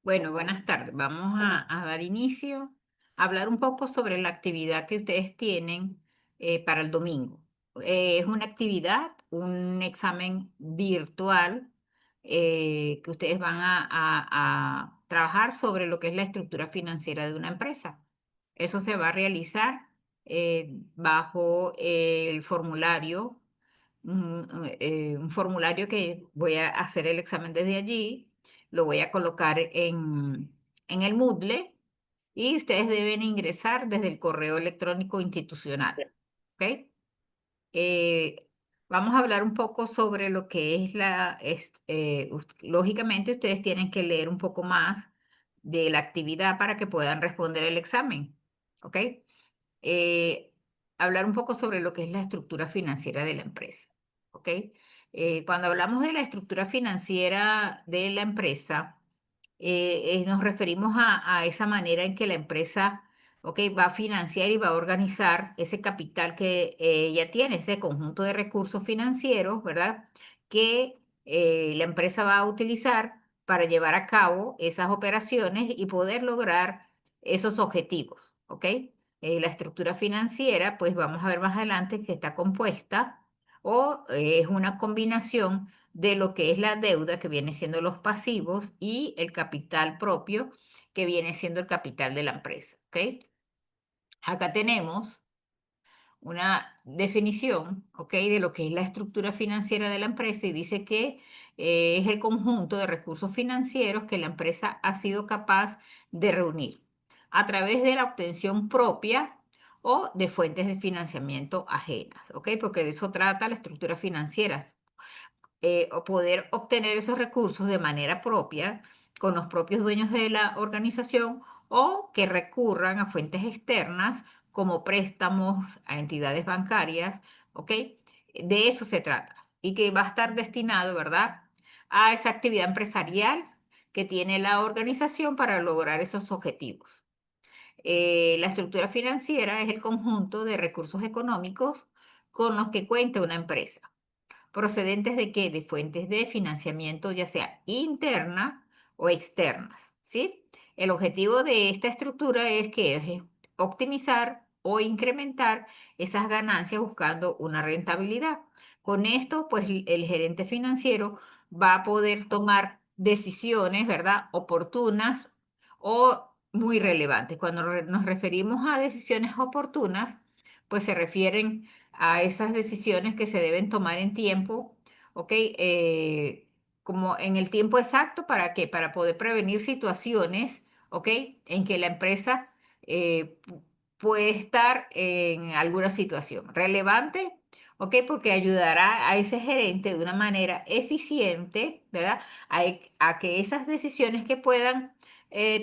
Bueno, buenas tardes. Vamos a dar inicio a hablar un poco sobre la actividad que ustedes tienen para el domingo. Es una actividad, un examen virtual que ustedes van a trabajar sobre lo que es la estructura financiera de una empresa. Eso se va a realizar bajo el formulario, un formulario que voy a hacer el examen desde allí, lo voy a colocar en el Moodle y ustedes deben ingresar desde el correo electrónico institucional. ¿Ok? Eh, Vamos a hablar un poco sobre lo que es lógicamente ustedes tienen que leer un poco más de la actividad para que puedan responder el examen. ¿Ok? eh, Hablar un poco sobre lo que es la estructura financiera de la empresa. ¿Ok? Cuando hablamos de la estructura financiera de la empresa, nos referimos a esa manera en que la empresa, ¿ok?, va a financiar y va a organizar ese capital que ella tiene, ese conjunto de recursos financieros, ¿verdad? Que la empresa va a utilizar para llevar a cabo esas operaciones y poder lograr esos objetivos, ¿ok? La estructura financiera, pues vamos a ver más adelante que está compuesta o es una combinación de lo que es la deuda, que viene siendo los pasivos, y el capital propio, que viene siendo el capital de la empresa. ¿Ok? Acá tenemos una definición, ¿ok?, de lo que es la estructura financiera de la empresa y dice que es el conjunto de recursos financieros que la empresa ha sido capaz de reunir a través de la obtención propia o de fuentes de financiamiento ajenas, ¿ok? Porque de eso trata la estructura financiera, o poder obtener esos recursos de manera propia con los propios dueños de la organización o que recurran a fuentes externas como préstamos a entidades bancarias, ¿ok? De eso se trata y que va a estar destinado, ¿verdad?, a esa actividad empresarial que tiene la organización para lograr esos objetivos. La estructura financiera es el conjunto de recursos económicos con los que cuenta una empresa. ¿Procedentes de qué? De fuentes de financiamiento, ya sea interna o externas, ¿sí? El objetivo de esta estructura es que es optimizar o incrementar esas ganancias buscando una rentabilidad. Con esto, pues el gerente financiero va a poder tomar decisiones, ¿verdad?, oportunas o muy relevantes. Cuando nos referimos a decisiones oportunas, pues se refieren a esas decisiones que se deben tomar en tiempo, ¿ok? Como en el tiempo exacto, ¿para qué? Para poder prevenir situaciones, ¿ok?, en que la empresa puede estar en alguna situación relevante, ¿ok? Porque ayudará a ese gerente de una manera eficiente, ¿verdad? A que esas decisiones que puedan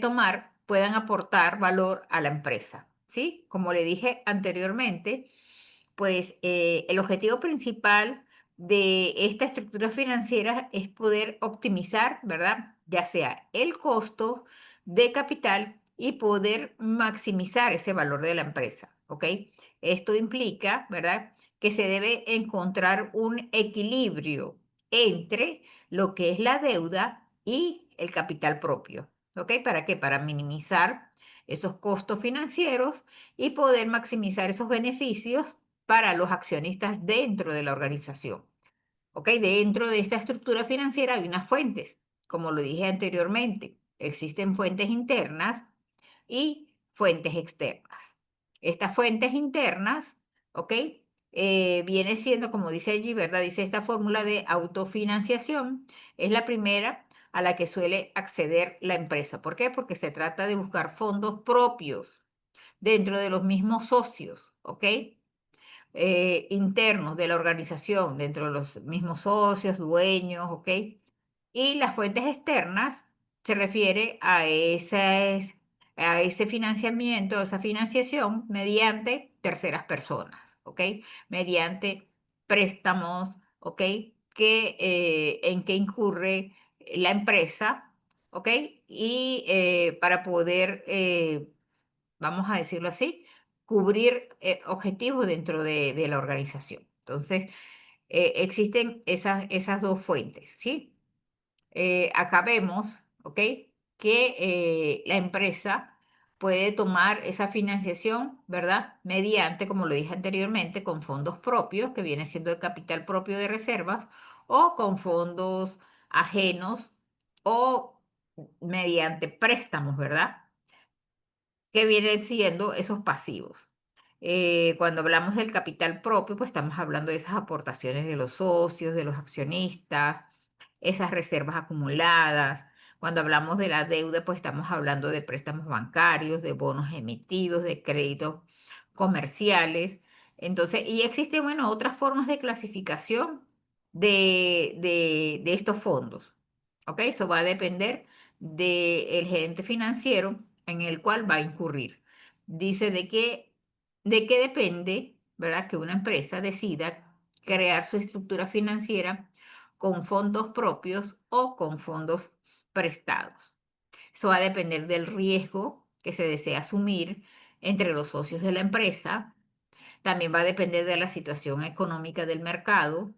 tomar puedan aportar valor a la empresa, ¿sí? Como le dije anteriormente, pues el objetivo principal de esta estructura financiera es poder optimizar, ¿verdad?, ya sea el costo de capital y poder maximizar ese valor de la empresa, ¿ok? Esto implica, ¿verdad?, que se debe encontrar un equilibrio entre lo que es la deuda y el capital propio, ¿ok? ¿Para qué? Para minimizar esos costos financieros y poder maximizar esos beneficios para los accionistas dentro de la organización. ¿Ok? Dentro de esta estructura financiera hay unas fuentes, como lo dije anteriormente. Existen fuentes internas y fuentes externas. Estas fuentes internas, ¿ok? Viene siendo, como dice allí, ¿verdad? Dice esta fórmula de autofinanciación, es la primera a la que suele acceder la empresa. ¿Por qué? Porque se trata de buscar fondos propios dentro de los mismos socios, ¿ok?, internos de la organización, dentro de los mismos socios, dueños, ¿ok? Y las fuentes externas se refiere a ese financiamiento, esa financiación mediante terceras personas, ¿ok? Mediante préstamos, ¿ok? En que incurre la empresa, ¿ok? Y para poder vamos a decirlo así, cubrir objetivos dentro de la organización. Entonces, existen esas dos fuentes, ¿sí? Acá vemos, ¿ok? que la empresa puede tomar esa financiación, ¿verdad? Mediante, como lo dije anteriormente, con fondos propios, que viene siendo el capital propio de reservas, o con fondos ajenos, o mediante préstamos, ¿verdad? Que vienen siendo esos pasivos. Cuando hablamos del capital propio, pues estamos hablando de esas aportaciones de los socios, de los accionistas, esas reservas acumuladas. Cuando hablamos de la deuda, pues estamos hablando de préstamos bancarios, de bonos emitidos, de créditos comerciales. Entonces, y existen, bueno, otras formas de clasificación de estos fondos. ¿Ok? Eso va a depender del gerente financiero en el cual va a incurrir. Dice de qué depende, ¿verdad? Que una empresa decida crear su estructura financiera con fondos propios o con fondos prestados. Eso va a depender del riesgo que se desea asumir entre los socios de la empresa. También va a depender de la situación económica del mercado,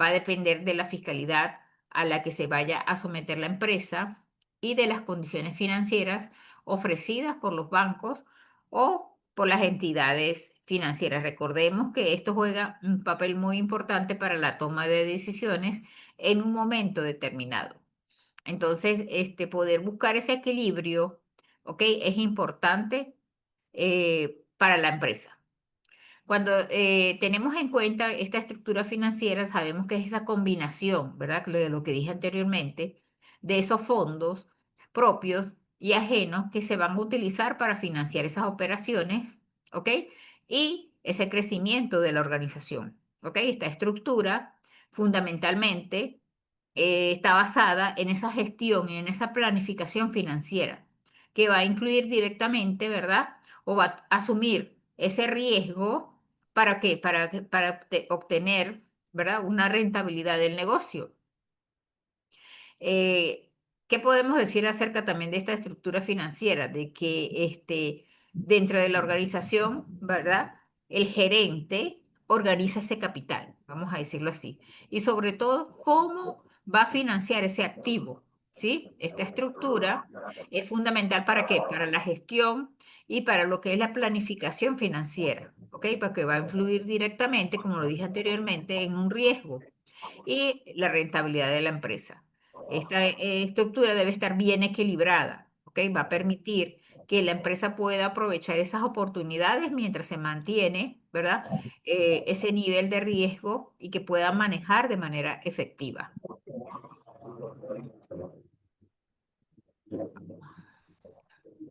va a depender de la fiscalidad a la que se vaya a someter la empresa y de las condiciones financieras ofrecidas por los bancos o por las entidades financieras. Recordemos que esto juega un papel muy importante para la toma de decisiones en un momento determinado. Entonces, poder buscar ese equilibrio, ¿ok? Es importante para la empresa. Cuando tenemos en cuenta esta estructura financiera, sabemos que es esa combinación, ¿verdad? De lo que dije anteriormente, de esos fondos propios y ajenos que se van a utilizar para financiar esas operaciones, ¿ok? Y ese crecimiento de la organización, ¿ok? Esta estructura fundamentalmente está basada en esa gestión y en esa planificación financiera que va a incluir directamente, ¿verdad? O va a asumir ese riesgo. ¿Para qué? Para obtener, ¿verdad? Una rentabilidad del negocio. Eh, ¿Qué podemos decir acerca también de esta estructura financiera? De que dentro de la organización, ¿verdad? El gerente organiza ese capital, vamos a decirlo así. Y sobre todo, cómo va a financiar ese activo, ¿sí? Esta estructura es fundamental ¿para qué? Para la gestión y para lo que es la planificación financiera, ¿ok? Porque va a influir directamente, como lo dije anteriormente, en un riesgo y la rentabilidad de la empresa. Esta estructura debe estar bien equilibrada, ¿ok? Va a permitir que la empresa pueda aprovechar esas oportunidades mientras se mantiene, ¿verdad? Ese nivel de riesgo y que pueda manejar de manera efectiva.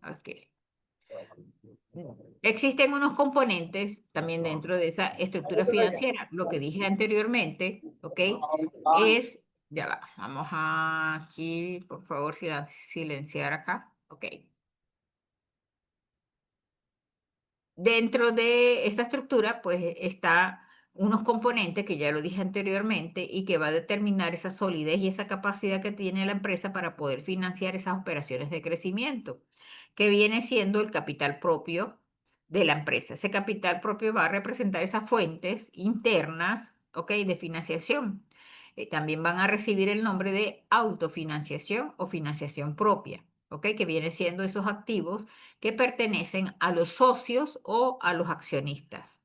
Ok. Existen unos componentes también dentro de esa estructura financiera. Lo que dije anteriormente, ¿ok? Es, ya va, vamos a aquí, por favor, silenciar acá. Ok. Dentro de esta estructura, pues está unos componentes que ya lo dije anteriormente y que va a determinar esa solidez y esa capacidad que tiene la empresa para poder financiar esas operaciones de crecimiento, que viene siendo el capital propio de la empresa. Ese capital propio va a representar esas fuentes internas, ¿ok? De financiación. También van a recibir el nombre de autofinanciación o financiación propia, ¿ok? Que viene siendo esos activos que pertenecen a los socios o a los accionistas.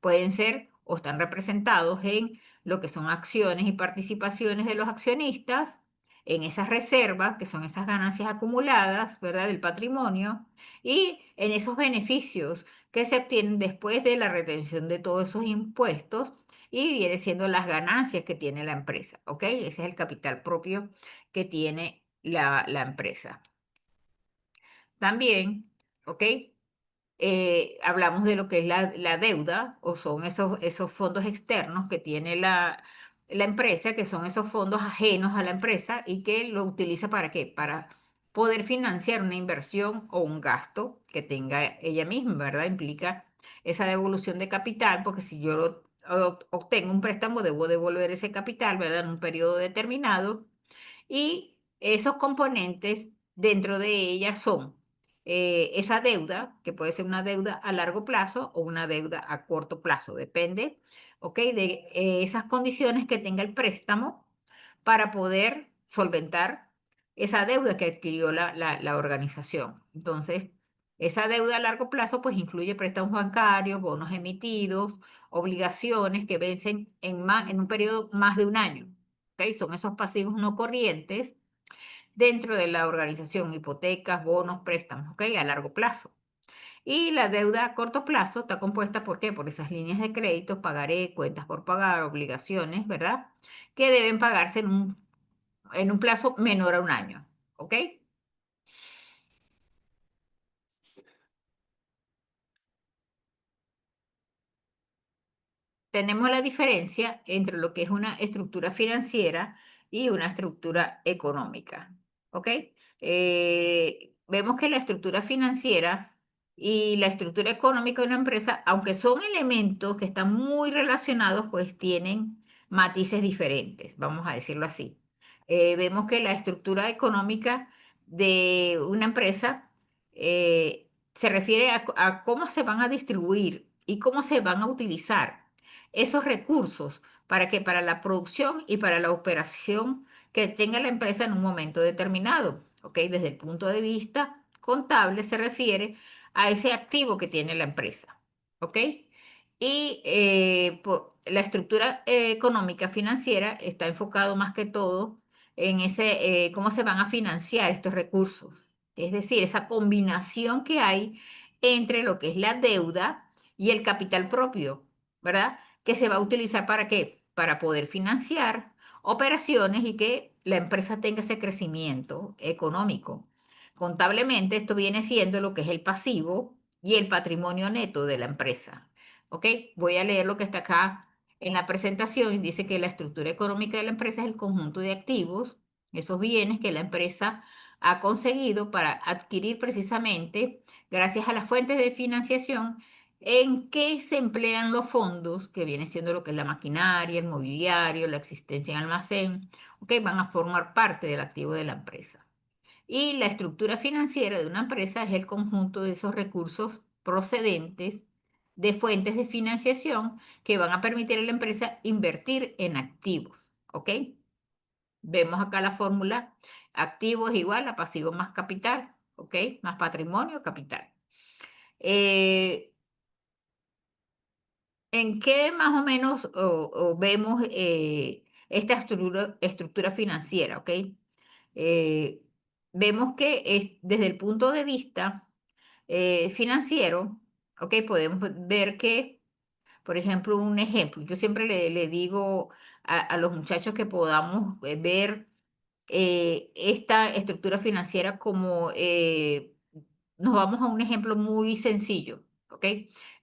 Pueden ser o están representados en lo que son acciones y participaciones de los accionistas, en esas reservas, que son esas ganancias acumuladas, ¿verdad? Del patrimonio, y en esos beneficios que se obtienen después de la retención de todos esos impuestos y viene siendo las ganancias que tiene la empresa, ¿ok? Ese es el capital propio que tiene la empresa. También, ¿ok? Hablamos de lo que es la deuda o son esos fondos externos que tiene la empresa, que son esos fondos ajenos a la empresa y que lo utiliza ¿para qué? Para poder financiar una inversión o un gasto que tenga ella misma, ¿verdad? Implica esa devolución de capital, porque si yo obtengo un préstamo, debo devolver ese capital, ¿verdad? En un periodo determinado y esos componentes dentro de ella son esa deuda, que puede ser una deuda a largo plazo o una deuda a corto plazo, depende, ¿ok? De esas condiciones que tenga el préstamo para poder solventar esa deuda que adquirió la organización. Entonces, esa deuda a largo plazo pues incluye préstamos bancarios, bonos emitidos, obligaciones que vencen en un periodo más de un año. ¿Ok? Son esos pasivos no corrientes dentro de la organización, hipotecas, bonos, préstamos, ¿ok? A largo plazo. Y la deuda a corto plazo está compuesta, ¿por qué? Por esas líneas de crédito, pagaré, cuentas por pagar, obligaciones, ¿verdad? Que deben pagarse en un plazo menor a un año, ¿ok? Tenemos la diferencia entre lo que es una estructura financiera y una estructura económica, ¿ok? Vemos que la estructura financiera y la estructura económica de una empresa, aunque son elementos que están muy relacionados, pues tienen matices diferentes, vamos a decirlo así. Vemos que la estructura económica de una empresa se refiere a cómo se van a distribuir y cómo se van a utilizar esos recursos para la producción y para la operación que tenga la empresa en un momento determinado, ¿ok? Desde el punto de vista contable se refiere a ese activo que tiene la empresa, ¿ok? Y la estructura económica financiera está enfocado más que todo en ese, cómo se van a financiar estos recursos. Es decir, esa combinación que hay entre lo que es la deuda y el capital propio, ¿verdad? Que se va a utilizar para qué? Para poder financiar operaciones y que la empresa tenga ese crecimiento económico. Contablemente, esto viene siendo lo que es el pasivo y el patrimonio neto de la empresa. ¿Ok? Voy a leer lo que está acá en la presentación. Dice que la estructura económica de la empresa es el conjunto de activos, esos bienes que la empresa ha conseguido para adquirir precisamente gracias a las fuentes de financiación en qué se emplean los fondos, que viene siendo lo que es la maquinaria, el mobiliario, la existencia en almacén, ¿ok? Van a formar parte del activo de la empresa. Y la estructura financiera de una empresa es el conjunto de esos recursos procedentes de fuentes de financiación que van a permitir a la empresa invertir en activos, ¿ok? Vemos acá la fórmula, activo es igual a pasivo más capital, ¿ok? Más patrimonio, capital. Eh, ¿En qué más o menos o vemos esta estructura financiera? ¿Ok? Eh, Vemos que desde el punto de vista financiero, ¿ok? Podemos ver que, por ejemplo, un ejemplo, yo siempre le digo a los muchachos que podamos ver esta estructura financiera como nos vamos a un ejemplo muy sencillo, ¿ok?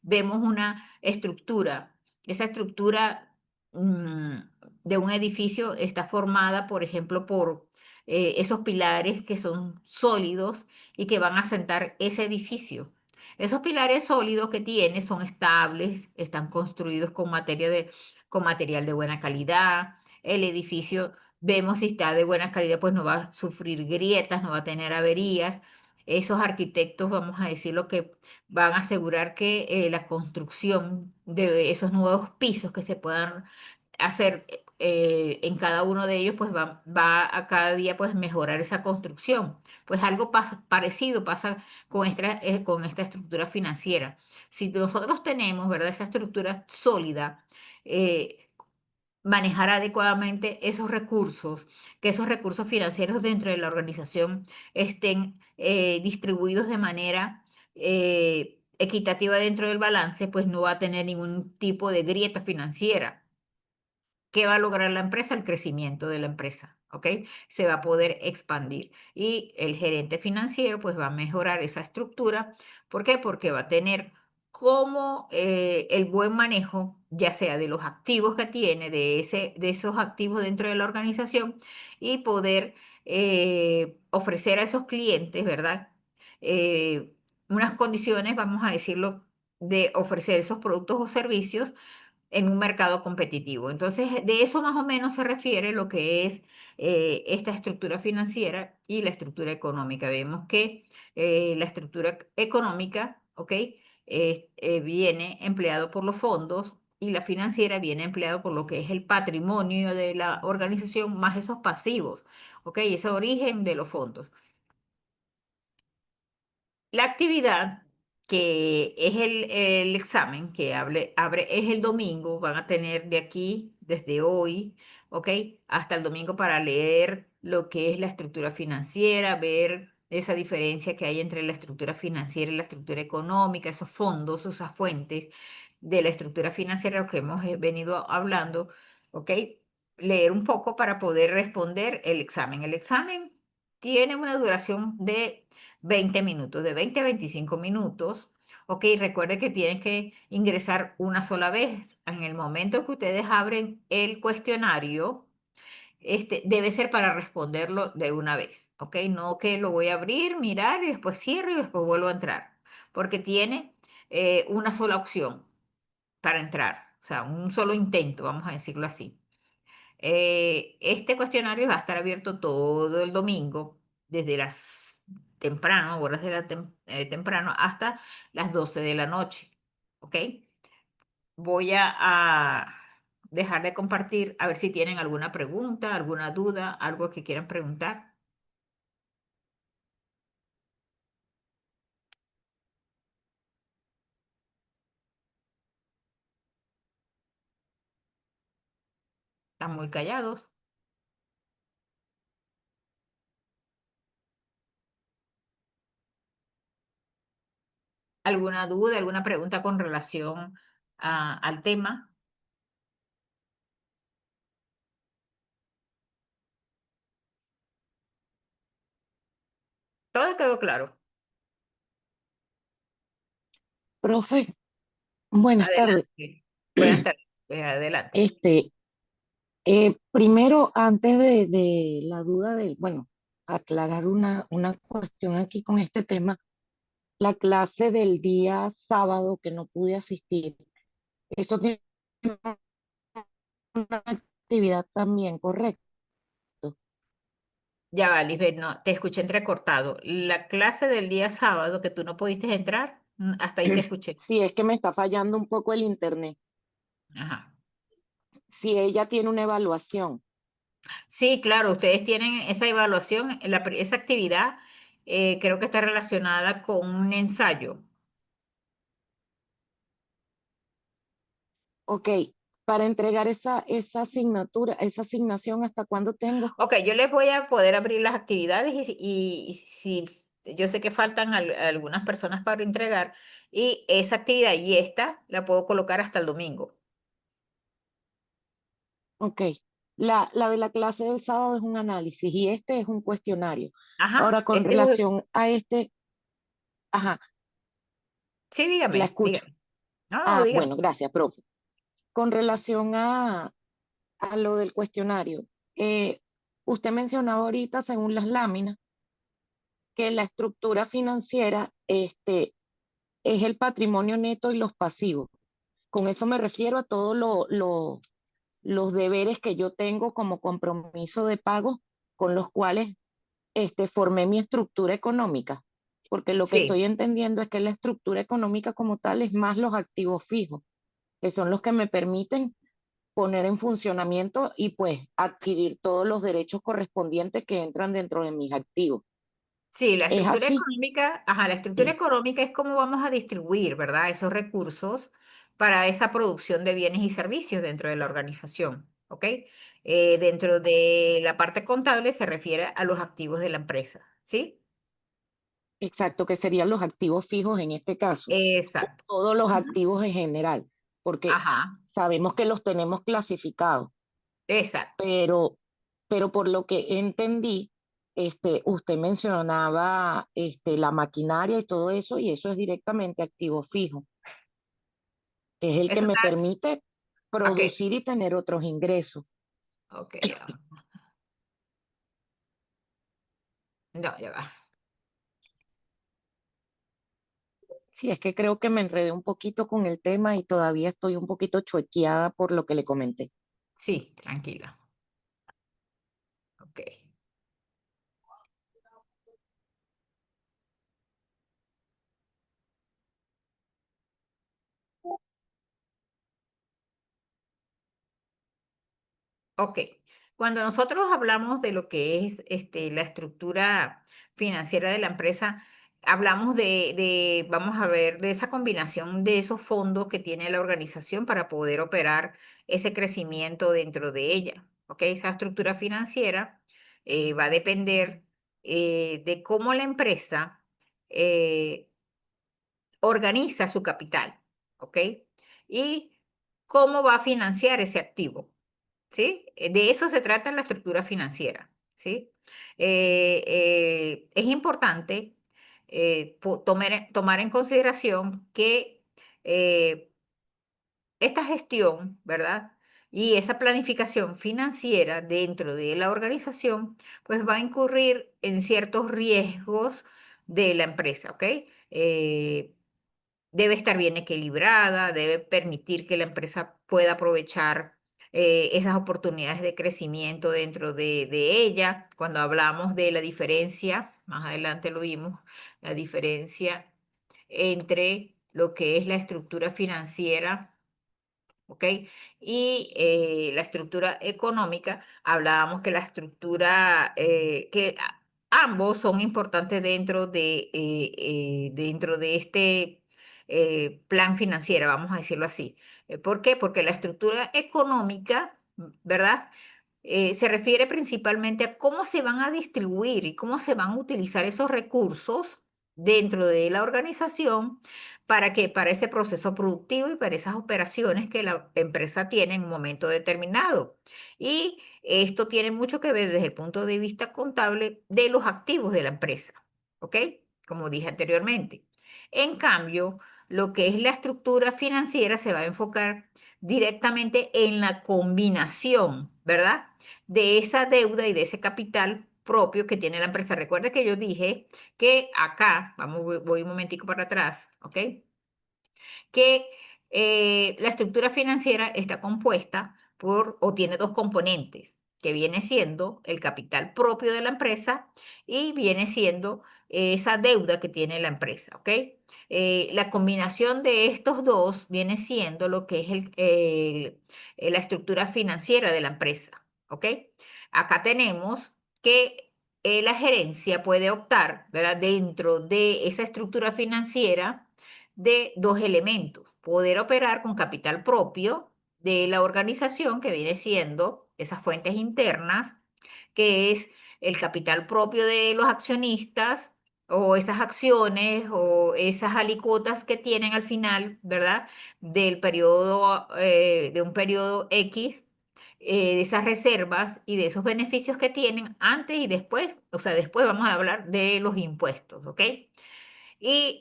Vemos una estructura. Esa estructura mm, de un edificio está formada, por ejemplo, por esos pilares que son sólidos y que van a sentar ese edificio. Esos pilares sólidos que tiene son estables, están construidos con material de buena calidad. El edificio, vemos si está de buena calidad, pues no va a sufrir grietas, no va a tener averías. Esos arquitectos, vamos a decir, lo que van a asegurar que la construcción de esos nuevos pisos que se puedan hacer en cada uno de ellos, pues va a cada día pues mejorar esa construcción. Pues algo parecido pasa con esta estructura financiera. Si nosotros tenemos, ¿verdad? Esa estructura sólida, eh, manejar adecuadamente esos recursos, que esos recursos financieros dentro de la organización estén distribuidos de manera equitativa dentro del balance, pues no va a tener ningún tipo de grieta financiera. ¿Qué va a lograr la empresa? El crecimiento de la empresa, ¿ok? Se va a poder expandir. Y el gerente financiero pues va a mejorar esa estructura. ¿Por qué? Porque va a tener como el buen manejo, ya sea de los activos que tiene, de esos activos dentro de la organización y poder ofrecer a esos clientes, ¿verdad? Eh, Unas condiciones, vamos a decirlo, de ofrecer esos productos o servicios en un mercado competitivo. Entonces, de eso más o menos se refiere lo que es esta estructura financiera y la estructura económica. Vemos que la económica, ¿ok? Viene empleado por los fondos. y la financiera viene empleado por lo que es el patrimonio de la organización más esos pasivos, ¿ok? Ese origen de los fondos. La actividad que es el examen que abre es el domingo, van a tener de aquí, desde hoy, ¿ok? Hasta el domingo para leer lo que es la estructura financiera, ver esa diferencia que hay entre la estructura financiera y la estructura económica, esos fondos, esas fuentes de la estructura financiera, lo que hemos venido hablando, ¿ok? Leer un poco para poder responder el examen. El examen tiene una duración de 20 minutos, de 20 a 25 minutos. Ok, recuerde que tienen que ingresar una sola vez. En el momento que ustedes abren el cuestionario, debe ser para responderlo de una vez. Ok, no que lo voy a abrir, mirar y después cierro y después vuelvo a entrar. Porque tiene una sola opción para entrar. O sea, un solo intento, vamos a decirlo así. Este cuestionario va a estar abierto todo el domingo, desde las temprano, horas de temprano, hasta las 12 de la noche. ¿Ok? Voy a dejar de compartir, a ver si tienen alguna pregunta, alguna duda, algo que quieran preguntar. Están muy callados. ¿Alguna duda, alguna pregunta con relación al tema? Todo quedó claro. Profe, buenas tardes. Adelante. Buenas tardes. Adelante. Este, primero, antes de la duda de, bueno, aclarar una cuestión aquí con este tema, la clase del día sábado que no pude asistir, eso tiene una actividad también, correcto. Ya va, Lisbeth, no, te escuché entrecortado. La clase del día sábado que tú no pudiste entrar, hasta ahí te escuché. Si es que me está fallando un poco el internet, Ajá. si ella tiene una evaluación. Sí, claro, ustedes tienen esa evaluación, esa actividad creo que está relacionada con un ensayo. Ok, para entregar esa asignatura, esa asignación, ¿hasta cuándo tengo? Ok, yo les voy a poder abrir las actividades y si yo sé que faltan algunas personas para entregar y esa actividad y esta la puedo colocar hasta el domingo. Ok, la de la clase del sábado es un análisis y este es un cuestionario. Ajá, Ahora, con relación a este, ajá, sí, la dígame, escucho. dígame. No, no, Ah, dígame. bueno, gracias, profe. Con relación a lo del cuestionario, eh, usted mencionaba ahorita, según las láminas, que la estructura financiera es el patrimonio neto y los pasivos. Con eso me refiero a todos los deberes que yo tengo como compromiso de pago con los cuales formé mi estructura económica, porque lo que estoy Sí. entendiendo es que la estructura económica como tal es más los activos fijos, que son los que me permiten poner en funcionamiento y pues adquirir todos los derechos correspondientes que entran dentro de mis activos. Sí, la ¿Es estructura así? económica, ajá, la estructura económica es cómo vamos a distribuir, ¿verdad? Esos recursos para esa producción de bienes y servicios dentro de la organización, ¿ok? Dentro de la parte contable se refiere a los activos de la empresa, ¿sí? Exacto, que serían los activos fijos en este caso, o Exacto. todos los Ujú. activos en general, porque Ajá, sabemos que los tenemos clasificados, exacto. pero, pero por lo que entendí, usted mencionaba la maquinaria y todo eso, y eso es directamente activo fijo, que es el que Eso me está, permite ok, producir y tener otros ingresos. ok, ya va. No, ya va. Sí, es que creo que me enredé un poquito con el tema y todavía estoy un poquito chuequeada por lo que le comenté. Sí, tranquila. Ok. Ok, cuando nosotros hablamos de lo que es la estructura financiera de la empresa, hablamos vamos a ver, de esa combinación de esos fondos que tiene la organización para poder operar ese crecimiento dentro de ella. Ok, esa estructura financiera va a depender de cómo la empresa eh, organiza su capital. Ok, y cómo va a financiar ese activo. ¿Sí? De eso se trata la estructura financiera, ¿sí? Es importante tomar en consideración que esta gestión, ¿verdad? Y esa planificación financiera dentro de la organización, pues va a incurrir en ciertos riesgos de la empresa, ¿ok? Eh, Debe estar bien equilibrada, debe permitir que la empresa pueda aprovechar esas oportunidades de crecimiento dentro de ella. Cuando hablamos de la diferencia, más adelante lo vimos, la diferencia entre lo que es la estructura financiera, ¿ok? Y la estructura económica, hablábamos que la estructura, ambos son importantes dentro de este plan financiero, vamos a decirlo así. ¿Por qué? Porque la estructura económica, ¿verdad? Se refiere principalmente a cómo se van a distribuir y cómo se van a utilizar esos recursos dentro de la organización para ese proceso productivo y para esas operaciones que la empresa tiene en un momento determinado. Y esto tiene mucho que ver desde el punto de vista contable de los activos de la empresa, ¿ok? Como dije anteriormente. En cambio, lo que es la estructura financiera se va a enfocar directamente en la combinación, ¿verdad? De esa deuda y de ese capital propio que tiene la empresa. Recuerda que yo dije que acá, voy un momentico para atrás, ¿ok? Que la estructura financiera está compuesta por, o tiene dos componentes, que viene siendo el capital propio de la empresa y viene siendo esa deuda que tiene la empresa, ¿ok? La combinación de estos dos viene siendo lo que es la estructura financiera de la empresa, ¿ok? Acá tenemos que la gerencia puede optar, ¿verdad? Dentro de esa estructura financiera de dos elementos: poder operar con capital propio de la organización, que viene siendo esas fuentes internas, que es el capital propio de los accionistas o esas acciones o esas alicuotas que tienen al final, ¿verdad? Del periodo, de un periodo X, de esas reservas y de esos beneficios que tienen antes y después, o sea, después vamos a hablar de los impuestos, ¿ok? Y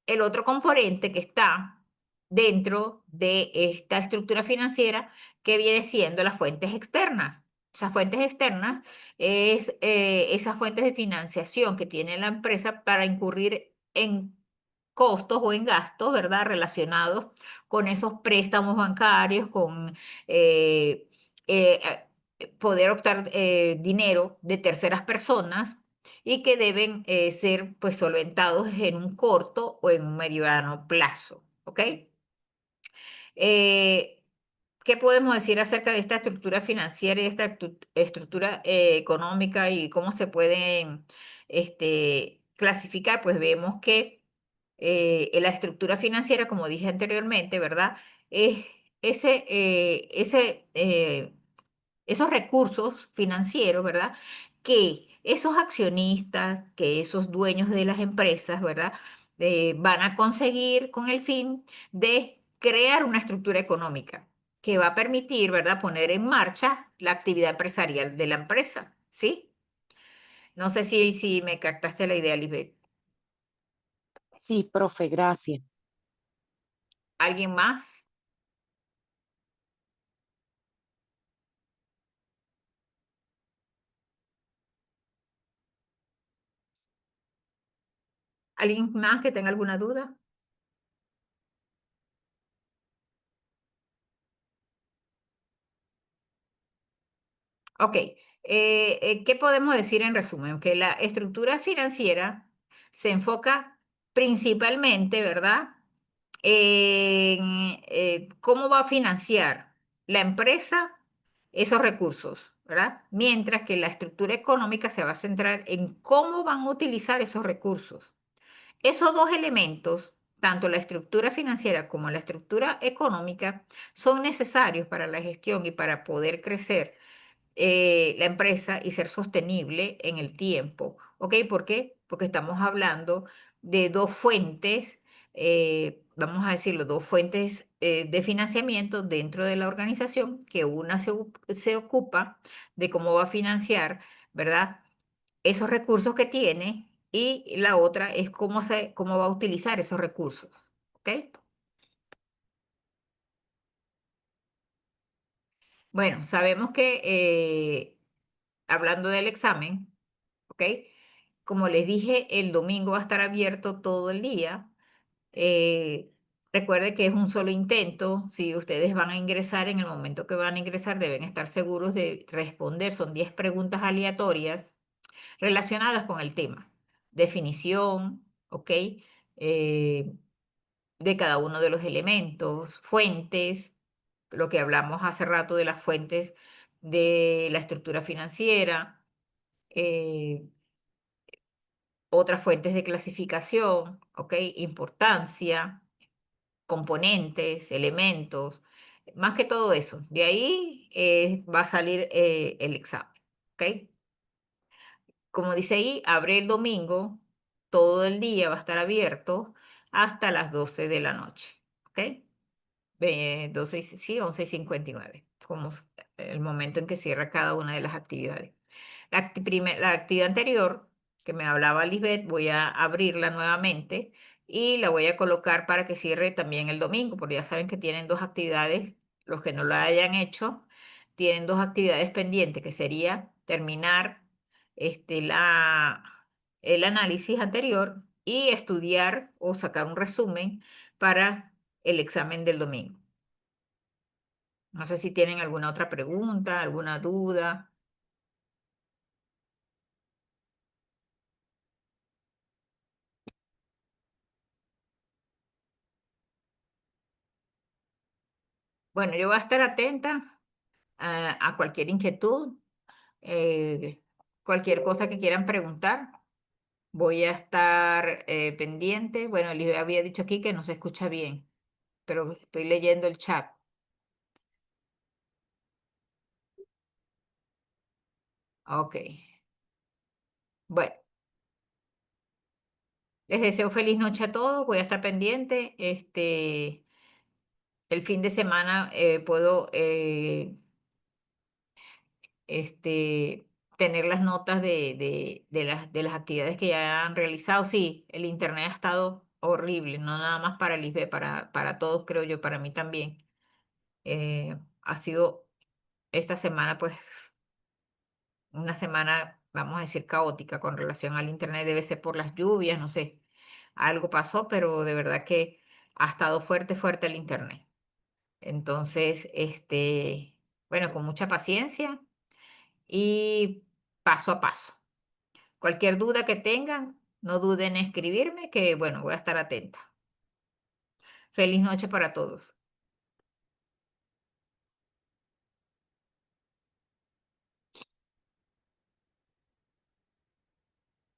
el otro componente que está dentro de esta estructura financiera, que viene siendo las fuentes externas. Esas fuentes externas es esas fuentes de financiación que tiene la empresa para incurrir en costos o en gastos, ¿verdad? Relacionados con esos préstamos bancarios, con eh, eh, poder optar dinero de terceras personas y que deben ser pues solventados en un corto o en un mediano plazo, ¿ok? Eh, ¿Qué podemos decir acerca de esta estructura financiera y esta estructura económica y cómo se pueden clasificar? Pues vemos que la estructura financiera, como dije anteriormente, ¿verdad? Es esos recursos financieros, ¿verdad? Que esos accionistas, que esos dueños de las empresas, ¿verdad? Van a conseguir con el fin de crear una estructura económica que va a permitir, ¿verdad?, poner en marcha la actividad empresarial de la empresa, ¿sí? No sé si me captaste la idea, Lisbeth. Sí, profe, gracias. ¿Alguien más? ¿Alguien más que tenga alguna duda? Ok, ¿qué podemos decir en resumen? Que la estructura financiera se enfoca principalmente, ¿verdad?, en cómo va a financiar la empresa esos recursos, ¿verdad? Mientras que la estructura económica se va a centrar en cómo van a utilizar esos recursos. Esos dos elementos, tanto la estructura financiera como la estructura económica, son necesarios para la gestión y para poder crecer la empresa y ser sostenible en el tiempo. ¿Ok? ¿Por qué? Porque estamos hablando de dos fuentes, vamos a decirlo, dos fuentes de financiamiento dentro de la organización, que una se ocupa de cómo va a financiar, ¿verdad? Esos recursos que tiene y la otra es cómo va a utilizar esos recursos. ¿Ok? Bueno, sabemos que hablando del examen, ¿ok? Como les dije, el domingo va a estar abierto todo el día. Eh, Recuerde que es un solo intento. Si ustedes van a ingresar, en el momento que van a ingresar, deben estar seguros de responder. Son 10 preguntas aleatorias relacionadas con el tema. Definición, ¿ok? Eh, de cada uno de los elementos, fuentes, lo que hablamos hace rato de las fuentes de la estructura financiera. eh, Otras fuentes de clasificación, ¿ok? Importancia, componentes, elementos, más que todo eso. De ahí va a salir el examen, ¿ok? Como dice ahí, abre el domingo, todo el día va a estar abierto hasta las 12 de la noche, ¿ok? 12, sí, 11:59, como el momento en que cierra cada una de las actividades. La actividad anterior que me hablaba Lisbeth, voy a abrirla nuevamente y la voy a colocar para que cierre también el domingo, porque ya saben que tienen dos actividades, los que no la hayan hecho, tienen dos actividades pendientes, que sería terminar este, el análisis anterior y estudiar o sacar un resumen para el examen del domingo. No sé si tienen alguna otra pregunta, alguna duda. Bueno, yo voy a estar atenta a cualquier inquietud, eh, cualquier cosa que quieran preguntar. Voy a estar pendiente. Bueno, les había dicho aquí que no se escucha bien, pero estoy leyendo el chat. Ok. Bueno, les deseo feliz noche a todos. Voy a estar pendiente. El fin de semana puedo tener las notas de las actividades que ya han realizado. Sí, el internet ha estado horrible, no nada más para Lisbeth, para todos, creo yo, para mí también. Ha sido esta semana, pues, una semana, vamos a decir, caótica con relación al internet. Debe ser por las lluvias, no sé. Algo pasó, pero de verdad que ha estado fuerte, fuerte el internet. Entonces, bueno, con mucha paciencia y paso a paso. Cualquier duda que tengan, no duden en escribirme, que bueno, voy a estar atenta. Feliz noche para todos.